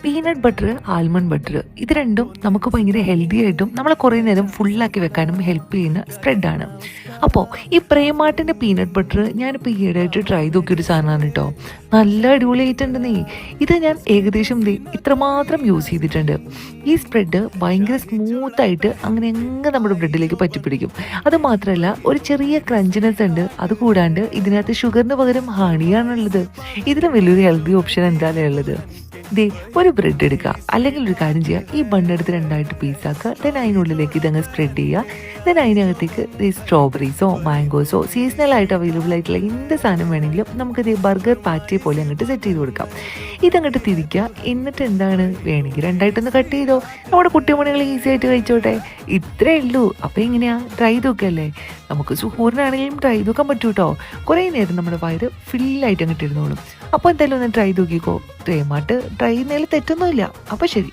Peanut butter, almond butter ഇത് രണ്ടും നമുക്ക് ഭയങ്കര ഹെൽത്തി ആയിട്ടും നമ്മളെ കുറേ നേരം ഫുള്ളാക്കി വെക്കാനും ഹെൽപ്പ് ചെയ്യുന്ന സ്പ്രെഡാണ്. അപ്പോൾ ഈ പ്രേമാട്ടിൻ്റെ പീനട്ട് ബട്ടർ ഞാനിപ്പോൾ ഈയിടെയായിട്ട് ട്രൈ ചെയ്ത് നോക്കിയൊരു സാധനമാണ് കേട്ടോ. നല്ല അടിപൊളിയായിട്ടുണ്ടെന്നേ. ഇത് ഞാൻ ഏകദേശം ഇത്രമാത്രം യൂസ് ചെയ്തിട്ടുണ്ട്. ഈ സ്പ്രെഡ് ഭയങ്കര സ്മൂത്തായിട്ട് അങ്ങനെ എങ്ങ് നമ്മുടെ ബ്രെഡിലേക്ക് പറ്റിപ്പിടിക്കും. അത് മാത്രമല്ല ഒരു ചെറിയ ക്രഞ്ചിനെസ് ഉണ്ട്. അത് കൂടാണ്ട് ഇതിനകത്ത് ഷുഗറിന് പകരം ഹണിയാണുള്ളത്. ഇതിലും വലിയൊരു ഹെൽത്തി ഓപ്ഷൻ എന്തായാലും ഉള്ളത്. ദേ ഒരു ബ്രെഡ് എടുക്കുക, അല്ലെങ്കിൽ ഒരു കാര്യം ചെയ്യുക, ഈ ബണ്ണെടുത്ത് രണ്ടായിട്ട് പീസാക്കുക. ദെൻ അതിനുള്ളിലേക്ക് ഇതങ്ങ് സ്പ്രെഡ് ചെയ്യുക. ദെൻ അതിനകത്തേക്ക് സ്ട്രോബെറീസോ മാംഗോസോ സീസണലായിട്ട് അവൈലബിൾ ആയിട്ടുള്ള എന്ത് സാധനം വേണമെങ്കിലും നമുക്കിത് ബർഗർ പാറ്റി പോലെ അങ്ങോട്ട് സെറ്റ് ചെയ്ത് കൊടുക്കാം. ഇതങ്ങോട്ട് തിരിക്കുക. എന്നിട്ട് എന്താണ് വേണമെങ്കിൽ രണ്ടായിട്ടൊന്ന് കട്ട് ചെയ്തോ, നമ്മുടെ കുട്ടിമണികൾ ഈസി ആയിട്ട് കഴിച്ചോട്ടെ. ഇത്രേ ഉള്ളൂ. അപ്പോൾ എങ്ങനെയാ ട്രൈ ചെയ്ത് നോക്കല്ലേ? നമുക്ക് സുഹൂറിനാണെങ്കിലും ട്രൈ ചെയ്ത് നോക്കാൻ പറ്റൂ കേട്ടോ. കുറേ നേരം നമ്മുടെ വയറ് ഫില്ലായിട്ട് അങ്ങോട്ട് ഇരുന്നോളും. അപ്പോൾ എന്തായാലും ഒന്ന് ട്രൈ ചെയ്ത് നോക്കിക്കോ. പ്രേമാട്ട് ട്രൈ ചെയ്യുന്നതിൽ തെറ്റൊന്നുമില്ല. അപ്പോൾ ശരി.